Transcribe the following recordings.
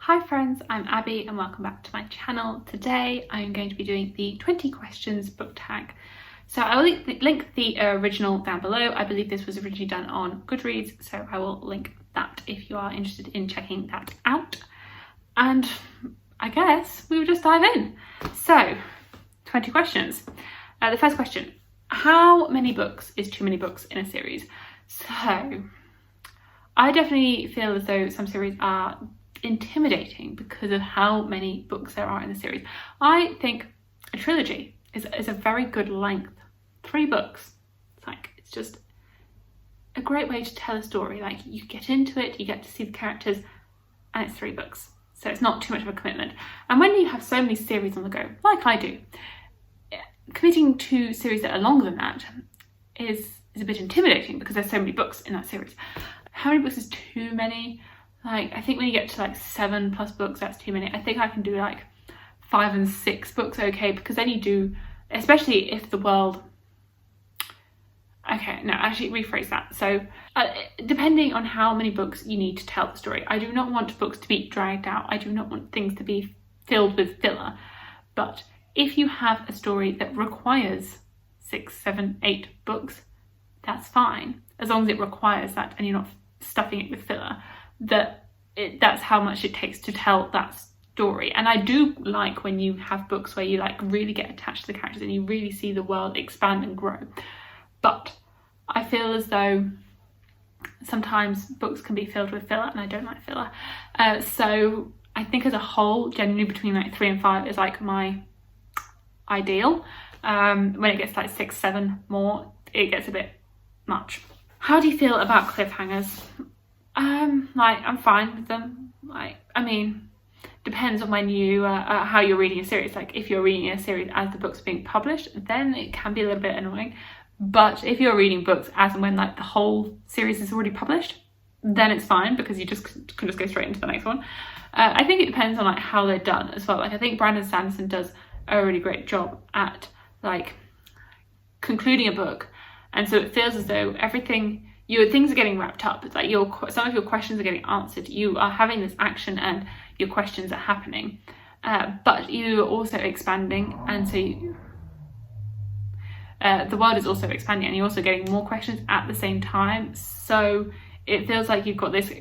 Hi friends, I'm Abby and welcome back to my channel. Today I'm going to be doing the 20 questions book tag. So I will link the original down below. I believe this was originally done on Goodreads, so I will link that if you are interested in checking that out. And I guess we will just dive in. So, 20 questions. The first question, how many books is too many books in a series? So, I definitely feel as though some series are intimidating because of how many books there are in the series. I think a trilogy is a very good length. 3 books. It's just a great way to tell a story. Like, you get into it, you get to see the characters, and it's 3 books. So it's not too much of a commitment. And when you have so many series on the go, like I do, committing to series that are longer than that is a bit intimidating because there's so many books in that series. How many books is too many? I think when you get to 7+ books, that's too many. I think I can do 5 and 6 books okay, because then you do, especially if the world, okay, no, actually rephrase that. So depending on how many books you need to tell the story, I do not want books to be dragged out. I do not want things to be filled with filler. But if you have a story that requires 6, 7, 8 books, that's fine, as long as it requires that and you're not stuffing it with filler. That's how much it takes to tell that story. And I do like when you have books where you really get attached to the characters and you really see the world expand and grow. But I feel as though sometimes books can be filled with filler, and I don't like filler. So I think as a whole, generally between 3 and 5 is my ideal. When it gets 6, 7 more, it gets a bit much. How do you feel about cliffhangers? I'm fine with them. I mean, depends on when you how you're reading a series. If you're reading a series as the book's being published, then it can be a little bit annoying. But if you're reading books as and when the whole series is already published, then it's fine, because you can just go straight into the next one. I think it depends on how they're done as well. I think Brandon Sanderson does a really great job at concluding a book, and so it feels as though things are getting wrapped up. It's some of your questions are getting answered. You are having this action and your questions are happening, but you are also expanding, and so the world is also expanding, and you're also getting more questions at the same time. So it feels like you've got this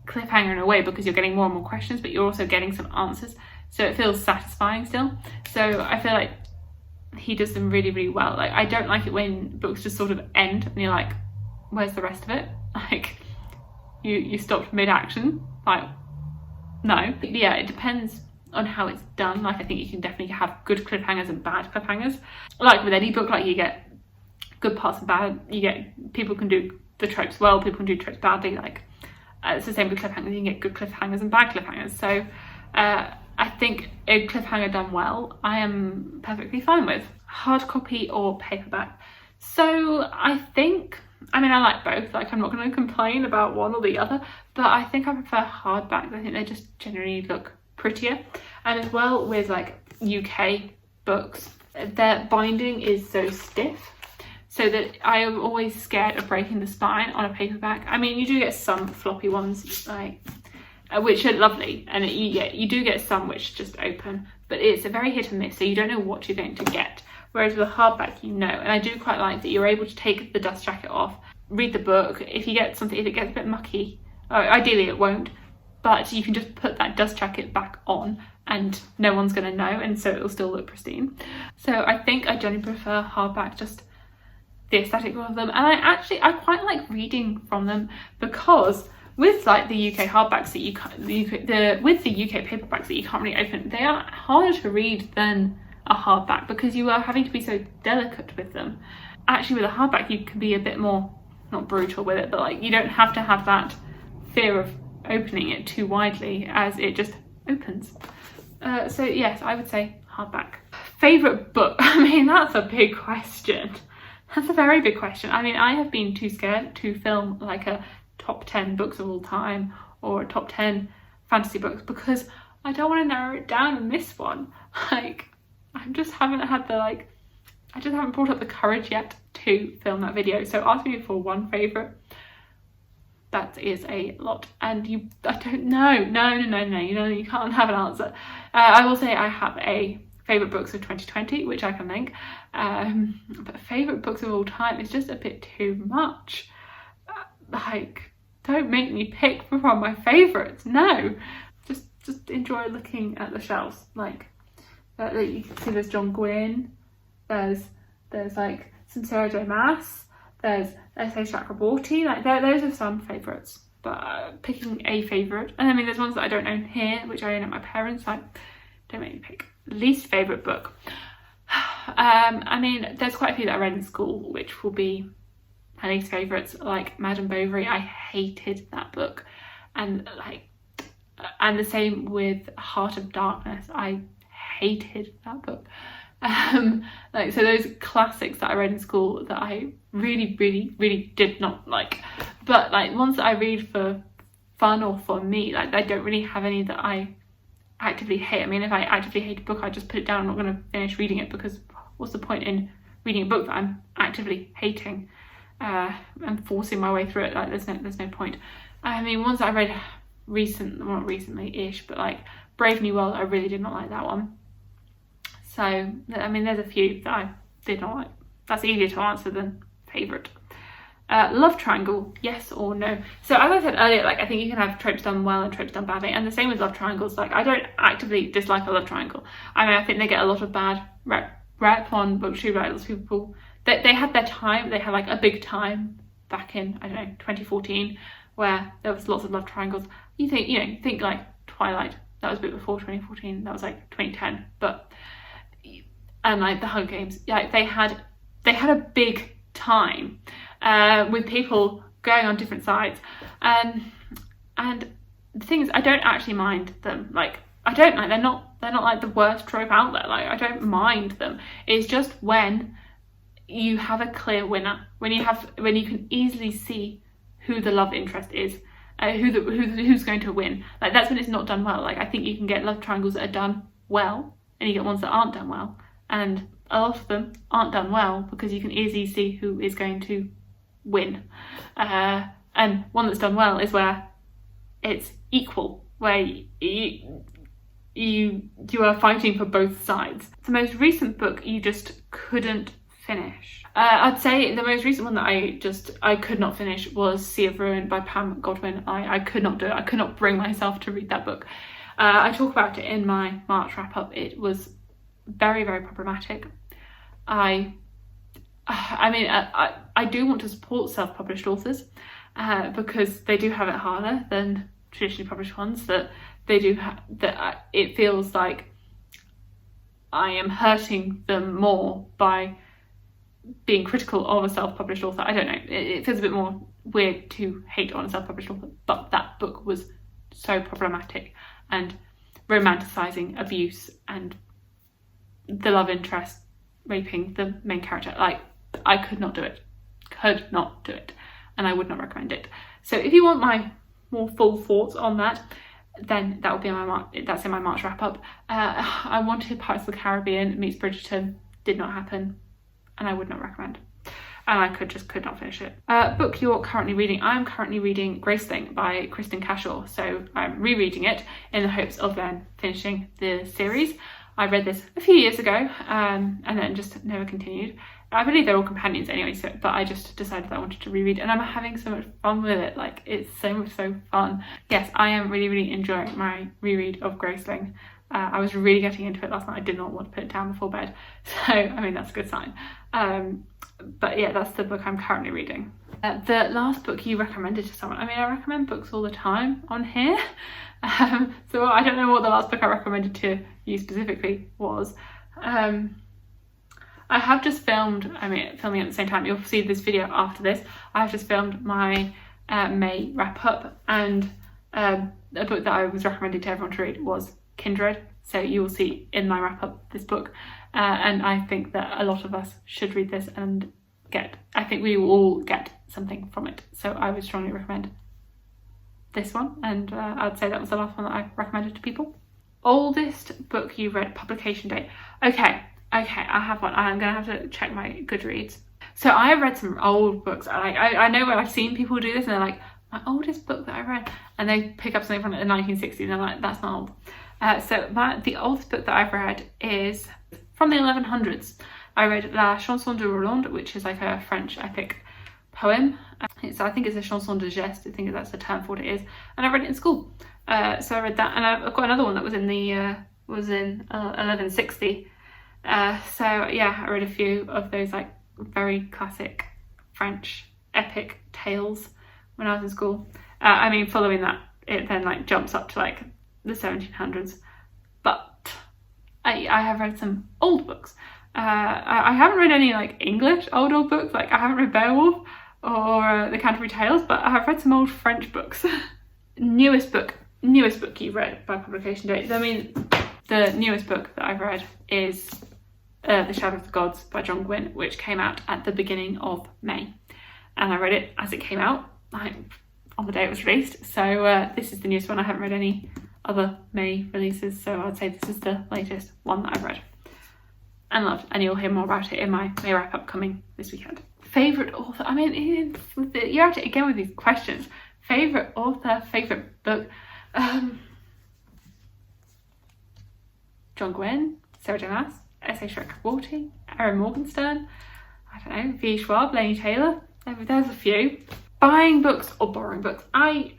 cliffhanger in a way, because you're getting more and more questions, but you're also getting some answers. So it feels satisfying still. So I feel like he does them really, really well. I don't like it when books just sort of end and you're like, where's the rest of it? You stopped mid-action. No. Yeah, it depends on how it's done. I think you can definitely have good cliffhangers and bad cliffhangers. With any book, you get good parts and bad. People can do the tropes well, people can do tropes badly. It's the same with cliffhangers. You can get good cliffhangers and bad cliffhangers. So I think a cliffhanger done well, I am perfectly fine with. Hardcopy or paperback? So I like both. I'm not going to complain about one or the other, but I think I prefer hardback. I think they just generally look prettier. And as well with UK books, their binding is so stiff, so that I am always scared of breaking the spine on a paperback. I mean, you do get some floppy ones, which are lovely, and you do get some which just open, but it's a very hit and miss, so you don't know what you're going to get. Whereas with a hardback, you know. And I do quite like that you're able to take the dust jacket off, read the book. If it gets a bit mucky, ideally it won't, but you can just put that dust jacket back on and no one's going to know, and so it'll still look pristine. So I think I generally prefer hardback, just the aesthetic of them. And I quite like reading from them, because with the UK hardbacks with the UK paperbacks that you can't really open, they are harder to read than a hardback, because you are having to be so delicate with them. Actually, with a hardback, you can be a bit more, not brutal with it, but you don't have to have that fear of opening it too widely, as it just opens. So yes, I would say hardback. Favorite book? That's a big question. That's a very big question. I have been too scared to film a top 10 books of all time or a top 10 fantasy books, because I don't want to narrow it down and miss one. I just haven't had I just haven't brought up the courage yet to film that video. So ask me for one favourite. that is a lot. And I don't know. No, you can't have an answer. I will say I have a favourite books of 2020, which I can link. But favourite books of all time is just a bit too much. Like, don't make me pick from my favourites. No, just enjoy looking at the shelves. Like, you can see there's John Gwynne, there's like some Sarah J Maas, there's S.A. Chakraborty. Like, those are some favourites. But picking a favourite, and I mean, there's ones that I don't own here, which I own at my parents'. Like, don't make me pick. Least favourite book. I mean, there's quite a few that I read in school, which will be my least favourites, like Madame Bovary. I hated that book, and the same with Heart of Darkness. I hated that book. So those classics that I read in school that I really did not like, but like ones that I read for fun or for me, like I don't really have any that I actively hate. I mean, if I actively hate a book, I just put it down. I'm not going to finish reading it, because what's the point in reading a book that I'm actively hating and forcing my way through it? Like, there's no point. I mean, ones that I read not recently-ish, but like Brave New World, I really did not like that one. So, I mean, there's a few that I did not like. That's easier to answer than favourite. Love triangle, yes or no? So as I said earlier, like, I think you can have tropes done well and tropes done badly, and the same with love triangles. Like, I don't actively dislike a love triangle. I mean, I think they get a lot of bad rep on BookTube. Like, lots of people, they had their time. They had like a big time back in, I don't know, 2014, where there was lots of love triangles. You think like Twilight, that was a bit before 2014. That was like 2010, and like the Hunger Games, like they had a big time with people going on different sides, and the thing is, I don't actually mind them. Like, they're not like the worst trope out there. Like, I don't mind them. It's just when you have a clear winner, when you can easily see who the love interest is, who's going to win. Like, that's when it's not done well. Like, I think you can get love triangles that are done well, and you get ones that aren't done well, and a lot of them aren't done well because you can easily see who is going to win. And one that's done well is where it's equal, where you are fighting for both sides. The most recent book you just couldn't finish. I'd say the most recent one that I could not finish was Sea of Ruin by Pam Godwin. I could not do it. I could not bring myself to read that book. I talk about it in my March wrap up. It was very problematic. I do want to support self-published authors because they do have it harder than traditionally published ones. That they do that. It feels like I am hurting them more by being critical of a self-published author. I don't know. It feels a bit more weird to hate on a self-published author, but that book was so problematic and romanticizing abuse and the love interest raping the main character. Like, I could not do it, and I would not recommend it. So if you want my more full thoughts on that, then that will be that's in my March wrap up. I wanted Pirates of the Caribbean meets Bridgerton, did not happen, and I would not recommend. And I could not finish it. Book you're currently reading. I'm currently reading Graceling by Kristen Cashore, so I'm rereading it in the hopes of then finishing the series. I read this a few years ago and then just never continued. I believe they're all companions anyway, but I just decided that I wanted to reread, and I'm having so much fun with it. Like, it's so fun. Yes, I am really enjoying my reread of Graceling. I was really getting into it last night. I did not want to put it down before bed, so I mean, that's a good sign. But yeah, that's the book I'm currently reading. The last book you recommended to someone. I mean, I recommend books all the time on here, so I don't know what the last book I recommended to you specifically was. I have just filming at the same time. You'll see this video after this. I have just filmed my May wrap up, and a book that I was recommending to everyone to read was Kindred. So you will see in my wrap up this book, and I think that a lot of us should read this and I think we will all get something from it. So I would strongly recommend this one, and I'd say that was the last one that I recommended to people. Oldest book you read, publication date. Okay, I have one. I'm gonna have to check my Goodreads. So I have read some old books. I know when I've seen people do this and they're like, my oldest book that I read, and they pick up something from the 1960s and I'm like, that's not old. The oldest book that I've read is from the 1100s. I read La Chanson de Roland, which is like a French epic poem. I think it's a chanson de geste, I think that's the term for what it is, and I read it in school. So I read that, and I've got another one that was in 1160. So yeah, I read a few of those like very classic French epic tales when I was in school. I mean, following that, it then like jumps up to like the 1700s. But I have read some old books. I haven't read any like English old books. Like I haven't read Beowulf or the Canterbury Tales, but I have read some old French books. Newest book you've read by publication date. I mean, the newest book that I've read is The Shadow of the Gods by John Gwynne, which came out at the beginning of May. And I read it as it came out, like on the day it was released. So this is the newest one. I haven't read any other May releases, so I'd say this is the latest one that I've read and loved. And you'll hear more about it in my May wrap up coming this weekend. Favourite author? I mean, you're at it again with these questions. Favourite author, favourite book? John Gwynne, Sarah J Maas, S.A. Chakraborty, Erin Morgenstern, I don't know, V. Schwab, Laini Taylor. There's a few. Buying books or borrowing books? I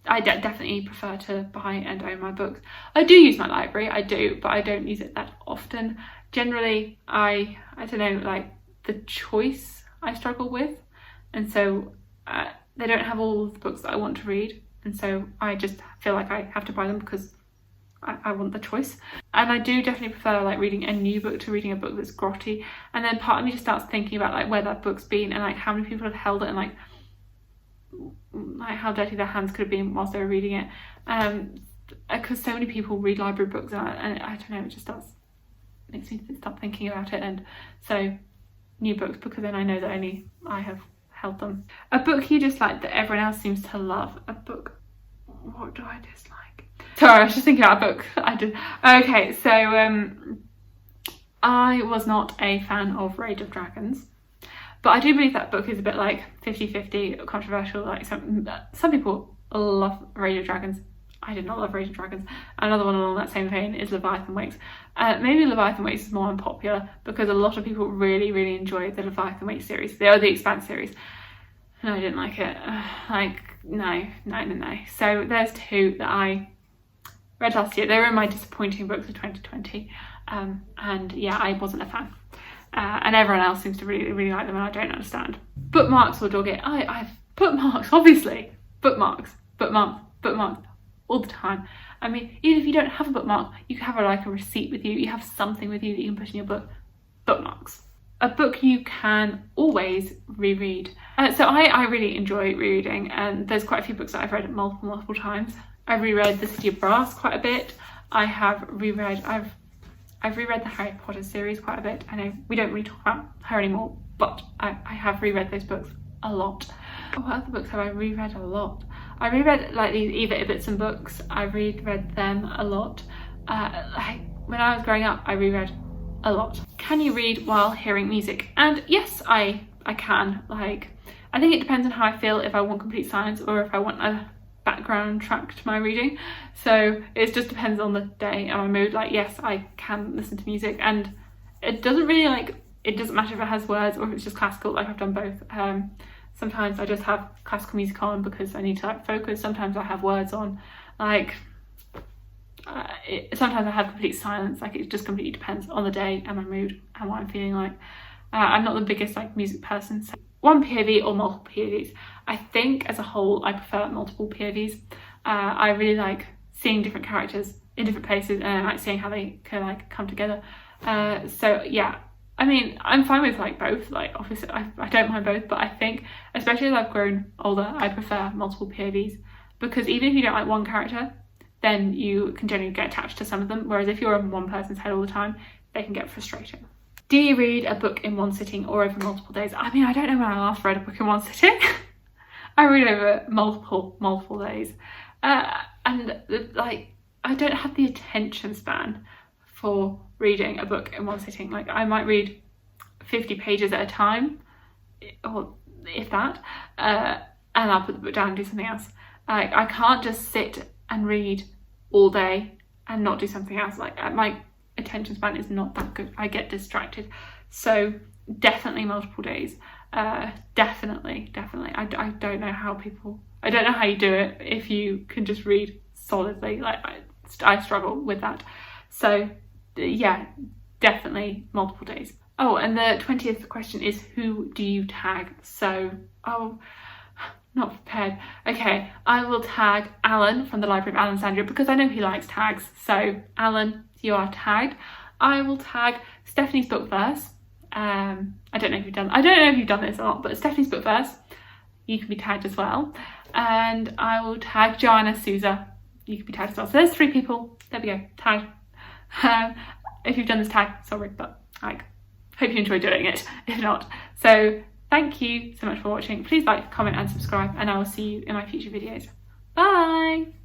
definitely prefer to buy and own my books. I do use my library, I do, but I don't use it that often. Generally, I don't know, like the choice I struggle with, and so they don't have all the books that I want to read, and so I just feel like I have to buy them because I want the choice. And I do definitely prefer like reading a new book to reading a book that's grotty, and then part of me just starts thinking about like where that book's been and like how many people have held it and like how dirty their hands could have been whilst they were reading it, because so many people read library books, and I don't know, it just makes me start thinking about it. And so new books, because then I know that only I have held them. A book you dislike that everyone else seems to love. A book, what do I dislike? Sorry, I was just thinking about a book I did. Okay, so I was not a fan of Rage of Dragons, but I do believe that book is a bit like 50-50, controversial. Like some people love Rage of Dragons. I did not love Rage of Dragons. Another one along that same vein is Leviathan Wakes. Maybe Leviathan Wakes is more unpopular because a lot of people really, really enjoyed the Leviathan Wakes series, the Expanse series. And I didn't like it. No. So there's two that I read last year. They were in my disappointing books of 2020. And yeah, I wasn't a fan. And everyone else seems to really, really like them, and I don't understand. Bookmarks or dog it? I've bookmarks, obviously. Bookmarks all the time. I mean, even if you don't have a bookmark, you can have like a receipt with you. You have something with you that you can put in your book. Bookmarks. A book you can always reread. So I really enjoy rereading, and there's quite a few books that I've read multiple times. I've reread The City of Brass quite a bit. I've reread the Harry Potter series quite a bit. I know we don't really talk about her anymore, but I have reread those books a lot. What other books have I reread a lot? I reread like these Eva Ibbotson books. I reread them a lot. Like when I was growing up, I reread a lot. Can you read while hearing music? And yes, I can. Like, I think it depends on how I feel, if I want complete silence or if I want a background track to my reading. So it just depends on the day and my mood. Like, yes, I can listen to music, and it doesn't really it doesn't matter if it has words or if it's just classical. Like, I've done both. Sometimes I just have classical music on because I need to like focus. Sometimes I have words on. Like, sometimes I have complete silence. Like, it just completely depends on the day and my mood and what I'm feeling like. I'm not the biggest like music person, so one POV or multiple POVs. I think as a whole I prefer multiple POVs. I really like seeing different characters in different places, and I like seeing how they can like come together. So yeah, I mean, I'm fine with like both. Like, obviously I don't mind both, but I think especially as I've grown older, I prefer multiple POVs, because even if you don't like one character, then you can generally get attached to some of them, whereas if you're in one person's head all the time, they can get frustrating. Do you read a book in one sitting or over multiple days? I mean, I don't know when I last read a book in one sitting. I read over multiple days. And like, I don't have the attention span for reading a book in one sitting. Like, I might read 50 pages at a time, or if that. and I'll put the book down and do something else. Like, I can't just sit and read all day and not do something else. Like, my attention span is not that good. I get distracted. So definitely multiple days. Definitely. I don't know how you do it if you can just read solidly. Like, I struggle with that. So yeah, definitely multiple days. Oh, and the 20th question is, who do you tag? So, not prepared. Okay, I will tag Alan from the Library of Alan Sandra because I know he likes tags. So Alan, you are tagged. I will tag Stephanie's book verse. I don't know if you've done this or not, but Stephanie's book verse, you can be tagged as well. And I will tag Joanna Souza. You can be tagged as well. So there's 3 people. There we go, tagged. If you've done this tag, sorry, but like, hope you enjoy doing it. If not, so thank you so much for watching. Please like, comment and subscribe, and I will see you in my future videos. Bye!